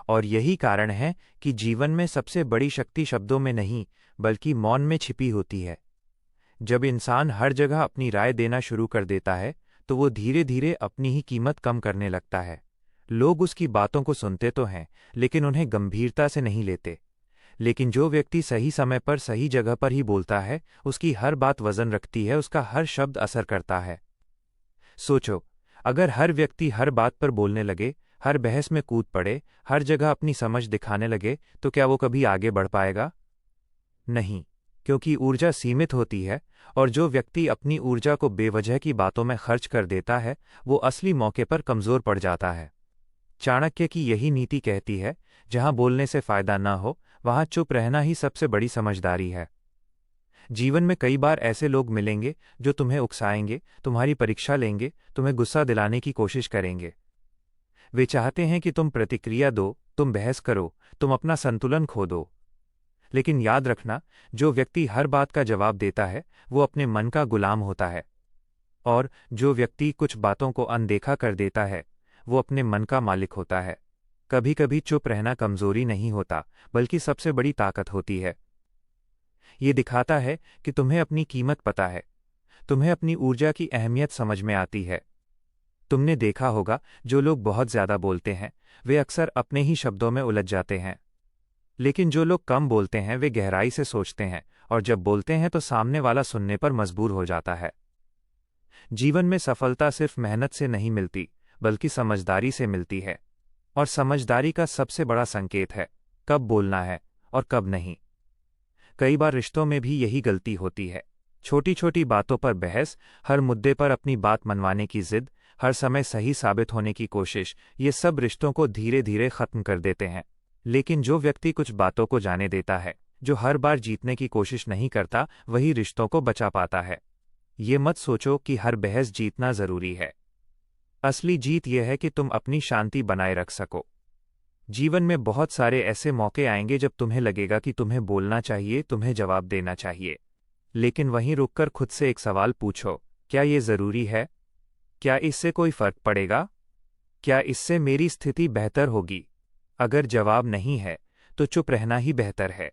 और यही कारण है कि जीवन में सबसे बड़ी शक्ति शब्दों में नहीं, बल्कि मौन में छिपी होती है। जब इंसान हर जगह अपनी राय देना शुरू कर देता है, तो वो धीरे धीरे अपनी ही कीमत कम करने लगता है। लोग उसकी बातों को सुनते तो हैं, लेकिन उन्हें गंभीरता से नहीं लेते। लेकिन जो व्यक्ति सही समय पर सही जगह पर ही बोलता है, उसकी हर बात वजन रखती है, उसका हर शब्द असर करता है। सोचो, अगर हर व्यक्ति हर बात पर बोलने लगे, हर बहस में कूद पड़े, हर जगह अपनी समझ दिखाने लगे, तो क्या वो कभी आगे बढ़ पाएगा? नहीं, क्योंकि ऊर्जा सीमित होती है, और जो व्यक्ति अपनी ऊर्जा को बेवजह की बातों में खर्च कर देता है, वो असली मौके पर कमजोर पड़ जाता है। चाणक्य की यही नीति कहती है, जहां बोलने से फायदा न हो, वहां चुप रहना ही सबसे बड़ी समझदारी है। जीवन में कई बार ऐसे लोग मिलेंगे जो तुम्हें उकसाएंगे, तुम्हारी परीक्षा लेंगे, तुम्हें गुस्सा दिलाने की कोशिश करेंगे। वे चाहते हैं कि तुम प्रतिक्रिया दो, तुम बहस करो, तुम अपना संतुलन खो दो। लेकिन याद रखना, जो व्यक्ति हर बात का जवाब देता है, वो अपने मन का गुलाम होता है। और जो व्यक्ति कुछ बातों को अनदेखा कर देता है, वो अपने मन का मालिक होता है। कभी कभी चुप रहना कमजोरी नहीं होता, बल्कि सबसे बड़ी ताकत होती है। ये दिखाता है कि तुम्हें अपनी कीमत पता है, तुम्हें अपनी ऊर्जा की अहमियत समझ में आती है। तुमने देखा होगा, जो लोग बहुत ज्यादा बोलते हैं, वे अक्सर अपने ही शब्दों में उलझ जाते हैं। लेकिन जो लोग कम बोलते हैं, वे गहराई से सोचते हैं, और जब बोलते हैं तो सामने वाला सुनने पर मजबूर हो जाता है। जीवन में सफलता सिर्फ मेहनत से नहीं मिलती, बल्कि समझदारी से मिलती है। और समझदारी का सबसे बड़ा संकेत है कब बोलना है और कब नहीं। कई बार रिश्तों में भी यही गलती होती है। छोटी छोटी बातों पर बहस, हर मुद्दे पर अपनी बात मनवाने की जिद, हर समय सही साबित होने की कोशिश, ये सब रिश्तों को धीरे धीरे खत्म कर देते हैं। लेकिन जो व्यक्ति कुछ बातों को जाने देता है, जो हर बार जीतने की कोशिश नहीं करता, वही रिश्तों को बचा पाता है। ये मत सोचो कि हर बहस जीतना जरूरी है। असली जीत यह है कि तुम अपनी शांति बनाए रख सको। जीवन में बहुत सारे ऐसे मौके आएंगे जब तुम्हें लगेगा कि तुम्हें बोलना चाहिए, तुम्हें जवाब देना चाहिए। लेकिन वहीं रुककर खुद से एक सवाल पूछो, क्या ये जरूरी है? क्या इससे कोई फर्क पड़ेगा? क्या इससे मेरी स्थिति बेहतर होगी? अगर जवाब नहीं है, तो चुप रहना ही बेहतर है,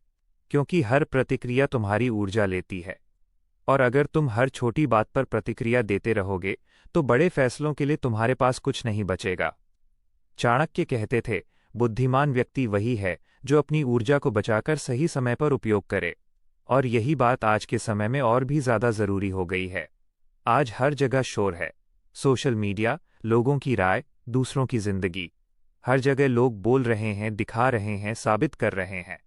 क्योंकि हर प्रतिक्रिया तुम्हारी ऊर्जा लेती है। और अगर तुम हर छोटी बात पर प्रतिक्रिया देते रहोगे, तो बड़े फैसलों के लिए तुम्हारे पास कुछ नहीं बचेगा। चाणक्य कहते थे, बुद्धिमान व्यक्ति वही है जो अपनी ऊर्जा को बचाकर सही समय पर उपयोग करे। और यही बात आज के समय में और भी ज्यादा जरूरी हो गई है। आज हर जगह शोर है, सोशल मीडिया, लोगों की राय, दूसरों की जिंदगी। हर जगह लोग बोल रहे हैं, दिखा रहे हैं, साबित कर रहे हैं।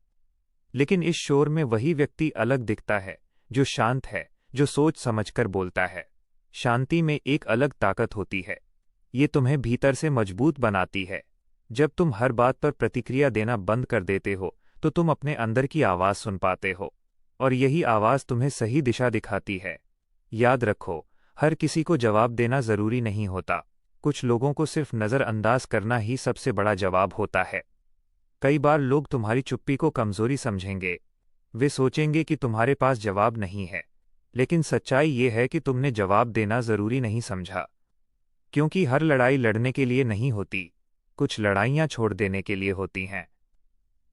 लेकिन इस शोर में वही व्यक्ति अलग दिखता है, जो शांत है, जो सोच समझकर बोलता है। शांति में एक अलग ताकत होती है, ये तुम्हें भीतर से मजबूत बनाती है। जब तुम हर बात पर प्रतिक्रिया देना बंद कर देते हो, तो तुम अपने अंदर की आवाज सुन पाते हो, और यही आवाज तुम्हें सही दिशा दिखाती है। याद रखो, हर किसी को जवाब देना जरूरी नहीं होता। कुछ लोगों को सिर्फ नजरअंदाज करना ही सबसे बड़ा जवाब होता है। कई बार लोग तुम्हारी चुप्पी को कमजोरी समझेंगे। वे सोचेंगे कि तुम्हारे पास जवाब नहीं है, लेकिन सच्चाई ये है कि तुमने जवाब देना जरूरी नहीं समझा। क्योंकि हर लड़ाई लड़ने के लिए नहीं होती, कुछ लड़ाइयां छोड़ देने के लिए होती हैं।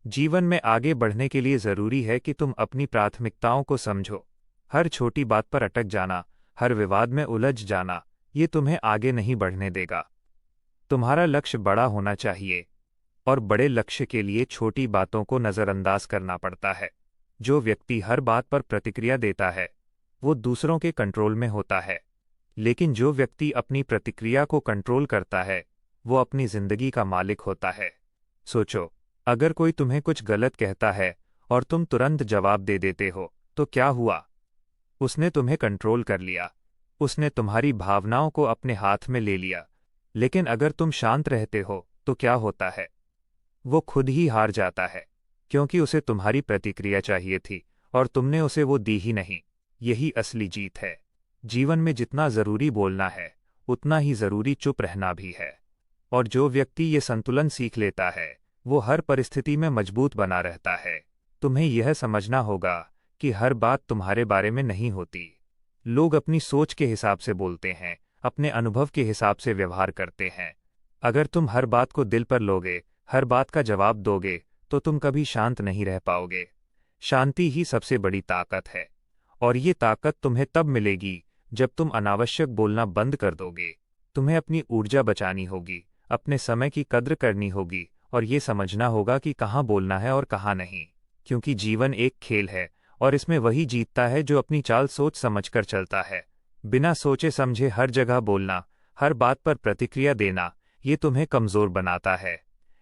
जीवन में आगे बढ़ने के लिए जरूरी है कि तुम अपनी प्राथमिकताओं को समझो। हर छोटी बात पर अटक जाना, हर विवाद में उलझ जाना, ये तुम्हें आगे नहीं बढ़ने देगा। तुम्हारा लक्ष्य बड़ा होना चाहिए, और बड़े लक्ष्य के लिए छोटी बातों को नजरअंदाज करना पड़ता है। जो व्यक्ति हर बात पर प्रतिक्रिया देता है, वो दूसरों के कंट्रोल में होता है। लेकिन जो व्यक्ति अपनी प्रतिक्रिया को कंट्रोल करता है, वो अपनी जिंदगी का मालिक होता है। सोचो, अगर कोई तुम्हें कुछ गलत कहता है और तुम तुरंत जवाब दे देते हो, तो क्या हुआ? उसने तुम्हें कंट्रोल कर लिया, उसने तुम्हारी भावनाओं को अपने हाथ में ले लिया। लेकिन अगर तुम शांत रहते हो, तो क्या होता है? वो खुद ही हार जाता है, क्योंकि उसे तुम्हारी प्रतिक्रिया चाहिए थी, और तुमने उसे वो दी ही नहीं। यही असली जीत है। जीवन में जितना जरूरी बोलना है, उतना ही जरूरी चुप रहना भी है। और जो व्यक्ति ये संतुलन सीख लेता है, वो हर परिस्थिति में मजबूत बना रहता है। तुम्हें यह समझना होगा कि हर बात तुम्हारे बारे में नहीं होती। लोग अपनी सोच के हिसाब से बोलते हैं, अपने अनुभव के हिसाब से व्यवहार करते हैं। अगर तुम हर बात को दिल पर लोगे, हर बात का जवाब दोगे तो तुम कभी शांत नहीं रह पाओगे। शांति ही सबसे बड़ी ताकत है, और ये ताकत तुम्हें तब मिलेगी जब तुम अनावश्यक बोलना बंद कर दोगे। तुम्हें अपनी ऊर्जा बचानी होगी, अपने समय की कद्र करनी होगी, और ये समझना होगा कि कहाँ बोलना है और कहाँ नहीं। क्योंकि जीवन एक खेल है, और इसमें वही जीतता है जो अपनी चाल सोच समझकर चलता है। बिना सोचे समझे हर जगह बोलना, हर बात पर प्रतिक्रिया देना, ये तुम्हें कमज़ोर बनाता है।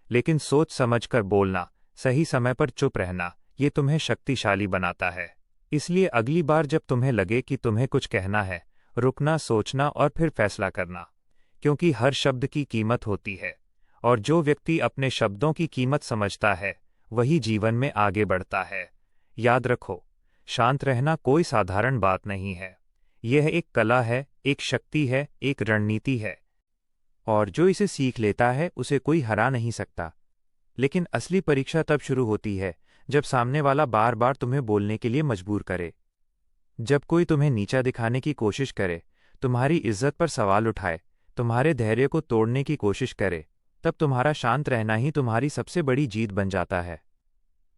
लेकिन सोच समझकर बोलना, सही समय पर चुप रहना, ये तुम्हें शक्तिशाली बनाता है। इसलिए अगली बार जब तुम्हें लगे कि तुम्हें कुछ कहना है, रुकना, सोचना और फिर फैसला करना। क्योंकि हर शब्द की कीमत होती है, और जो व्यक्ति अपने शब्दों की कीमत समझता है वही जीवन में आगे बढ़ता है। याद रखो, शांत रहना कोई साधारण बात नहीं है। यह एक कला है, एक शक्ति है, एक रणनीति है, और जो इसे सीख लेता है उसे कोई हरा नहीं सकता। लेकिन असली परीक्षा तब शुरू होती है जब सामने वाला बार बार तुम्हें बोलने के लिए मजबूर करे। जब कोई तुम्हें नीचा दिखाने की कोशिश करे, तुम्हारी इज्जत पर सवाल उठाए, तुम्हारे धैर्य को तोड़ने की कोशिश करे, तब तुम्हारा शांत रहना ही तुम्हारी सबसे बड़ी जीत बन जाता है।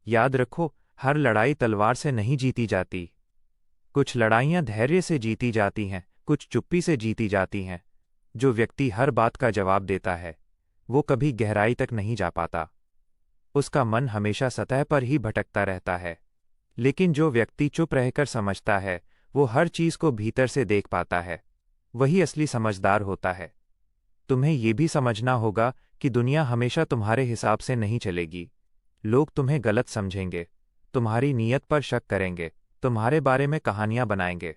याद रखो, हर लड़ाई तलवार से नहीं जीती जाती। कुछ लड़ाइयाँ धैर्य से जीती जाती हैं, कुछ चुप्पी से जीती जाती हैं। जो व्यक्ति हर बात का जवाब देता है वो कभी गहराई तक नहीं जा पाता। उसका मन हमेशा सतह पर ही भटकता रहता है। लेकिन जो व्यक्ति चुप रहकर समझता है वो हर चीज को भीतर से देख पाता है, वही असली समझदार होता है। तुम्हें ये भी समझना होगा कि दुनिया हमेशा तुम्हारे हिसाब से नहीं चलेगी। लोग तुम्हें गलत समझेंगे, तुम्हारी नीयत पर शक करेंगे, तुम्हारे बारे में कहानियां बनाएंगे।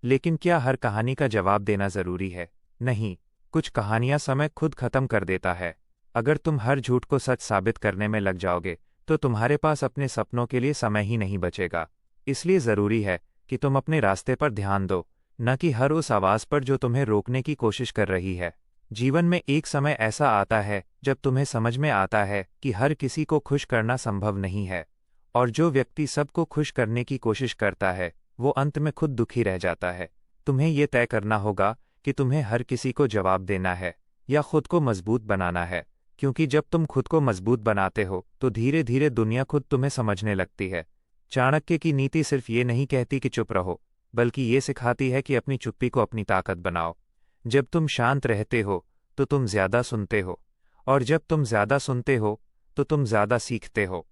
लेकिन क्या हर कहानी का जवाब देना जरूरी है? नहीं, कुछ कहानियां समय खुद खत्म कर देता है। अगर तुम हर झूठ को सच साबित करने में लग जाओगे तो तुम्हारे पास अपने सपनों के लिए समय ही नहीं बचेगा। इसलिए जरूरी है कि तुम अपने रास्ते पर ध्यान दो, न कि हर उस आवाज पर जो तुम्हें रोकने की कोशिश कर रही है। जीवन में एक समय ऐसा आता है जब तुम्हें समझ में आता है कि हर किसी को खुश करना संभव नहीं है, और जो व्यक्ति सबको खुश करने की कोशिश करता है वो अंत में खुद दुखी रह जाता है। तुम्हें ये तय करना होगा कि तुम्हें हर किसी को जवाब देना है या खुद को मजबूत बनाना है। क्योंकि जब तुम खुद को मजबूत बनाते हो तो धीरे धीरे दुनिया खुद तुम्हें समझने लगती है। चाणक्य की नीति सिर्फ ये नहीं कहती कि चुप रहो, बल्कि ये सिखाती है कि अपनी चुप्पी को अपनी ताकत बनाओ। जब तुम शांत रहते हो तो तुम ज्यादा सुनते हो, और जब तुम ज्यादा सुनते हो तो तुम ज्यादा सीखते हो।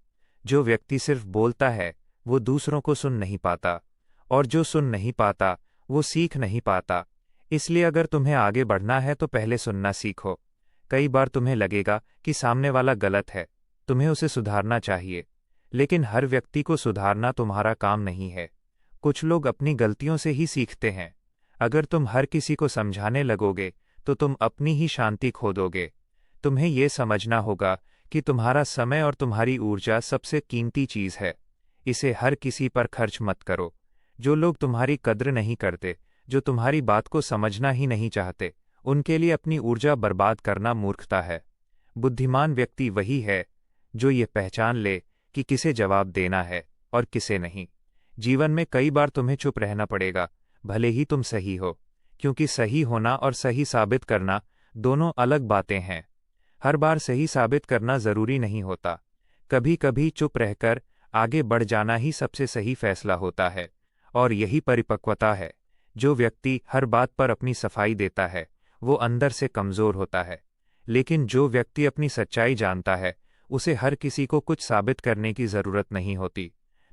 जो व्यक्ति सिर्फ बोलता है वो दूसरों को सुन नहीं पाता, और जो सुन नहीं पाता वो सीख नहीं पाता। इसलिए अगर तुम्हें आगे बढ़ना है तो पहले सुनना सीखो। कई बार तुम्हें लगेगा कि सामने वाला गलत है, तुम्हें उसे सुधारना चाहिए, लेकिन हर व्यक्ति को सुधारना तुम्हारा काम नहीं है। कुछ लोग अपनी गलतियों से ही सीखते हैं। अगर तुम हर किसी को समझाने लगोगे तो तुम अपनी ही शांति खो दोगे। तुम्हें यह समझना होगा कि तुम्हारा समय और तुम्हारी ऊर्जा सबसे कीमती चीज है। इसे हर किसी पर खर्च मत करो। जो लोग तुम्हारी कद्र नहीं करते, जो तुम्हारी बात को समझना ही नहीं चाहते, उनके लिए अपनी ऊर्जा बर्बाद करना मूर्खता है। बुद्धिमान व्यक्ति वही है जो ये पहचान ले कि किसे जवाब देना है और किसे नहीं। जीवन में कई बार तुम्हें चुप रहना पड़ेगा, भले ही तुम सही हो, क्योंकि सही होना और सही साबित करना दोनों अलग बातें हैं। हर बार सही साबित करना जरूरी नहीं होता। कभी कभी चुप रहकर आगे बढ़ जाना ही सबसे सही फैसला होता है, और यही परिपक्वता है। जो व्यक्ति हर बात पर अपनी सफाई देता है वो अंदर से कमजोर होता है, लेकिन जो व्यक्ति अपनी सच्चाई जानता है उसे हर किसी को कुछ साबित करने की जरूरत नहीं होती।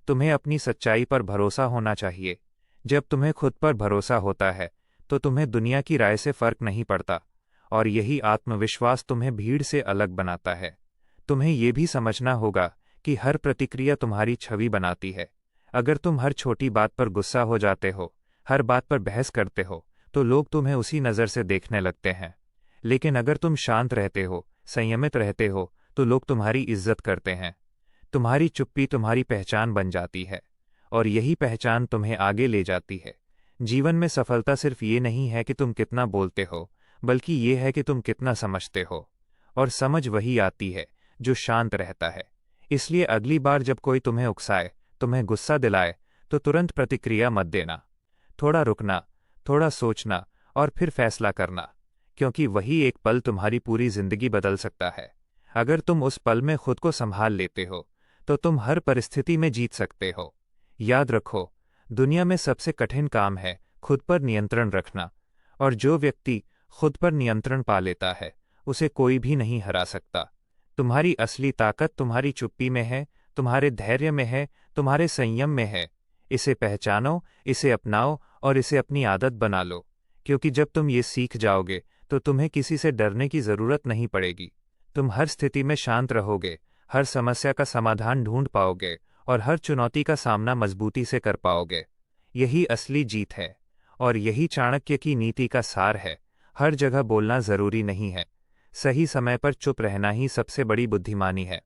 तुम्हें अपनी सच्चाई पर भरोसा होना चाहिए। जब तुम्हें खुद पर भरोसा होता है तो तुम्हें दुनिया की राय से फर्क नहीं पड़ता, और यही आत्मविश्वास तुम्हें भीड़ से अलग बनाता है। तुम्हें यह भी समझना होगा कि हर प्रतिक्रिया तुम्हारी छवि बनाती है। अगर तुम हर छोटी बात पर गुस्सा हो जाते हो, हर बात पर बहस करते हो, तो लोग तुम्हें उसी नज़र से देखने लगते हैं। लेकिन अगर तुम शांत रहते हो, संयमित रहते हो, तो लोग तुम्हारी इज्जत करते हैं। तुम्हारी चुप्पी तुम्हारी पहचान बन जाती है, और यही पहचान तुम्हें आगे ले जाती है। जीवन में सफलता सिर्फ ये नहीं है कि तुम कितना बोलते हो, बल्कि ये है कि तुम कितना समझते हो, और समझ वही आती है जो शांत रहता है। इसलिए अगली बार जब कोई तुम्हें उकसाए, तुम्हें गुस्सा दिलाए, तो तुरंत प्रतिक्रिया मत देना। थोड़ा रुकना, थोड़ा सोचना और फिर फैसला करना, क्योंकि वही एक पल तुम्हारी पूरी जिंदगी बदल सकता है। अगर तुम उस पल में खुद को संभाल लेते हो तो तुम हर परिस्थिति में जीत सकते हो। याद रखो, दुनिया में सबसे कठिन काम है खुद पर नियंत्रण रखना, और जो व्यक्ति खुद पर नियंत्रण पा लेता है उसे कोई भी नहीं हरा सकता। तुम्हारी असली ताकत तुम्हारी चुप्पी में है, तुम्हारे धैर्य में है, तुम्हारे संयम में है। इसे पहचानो, इसे अपनाओ और इसे अपनी आदत बना लो, क्योंकि जब तुम ये सीख जाओगे तो तुम्हें किसी से डरने की जरूरत नहीं पड़ेगी। तुम हर स्थिति में शांत रहोगे, हर समस्या का समाधान ढूंढ पाओगे और हर चुनौती का सामना मजबूती से कर पाओगे। यही असली जीत है और यही चाणक्य की नीति का सार है। हर जगह बोलना जरूरी नहीं है, सही समय पर चुप रहना ही सबसे बड़ी बुद्धिमानी है।